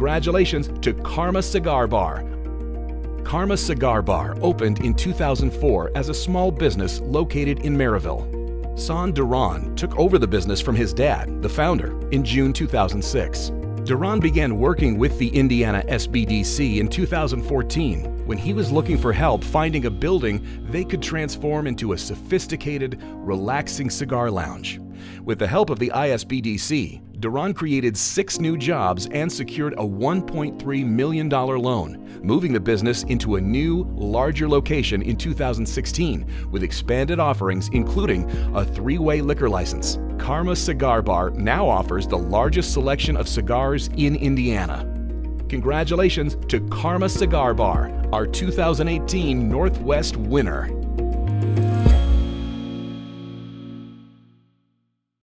Congratulations to Karma Cigar Bar. Karma Cigar Bar opened in 2004 as a small business located in Merrillville. Son Dhiren took over the business from his dad, the founder, in June 2006. Dhiren began working with the Indiana SBDC in 2014 when he was looking for help finding a building they could transform into a sophisticated, relaxing cigar lounge. With the help of the ISBDC, Dhiren created 6 new jobs and secured a $1.3 million loan, moving the business into a new, larger location in 2016 with expanded offerings including a 3-way liquor license. Karma Cigar Bar now offers the largest selection of cigars in Indiana. Congratulations to Karma Cigar Bar, our 2018 Northwest winner.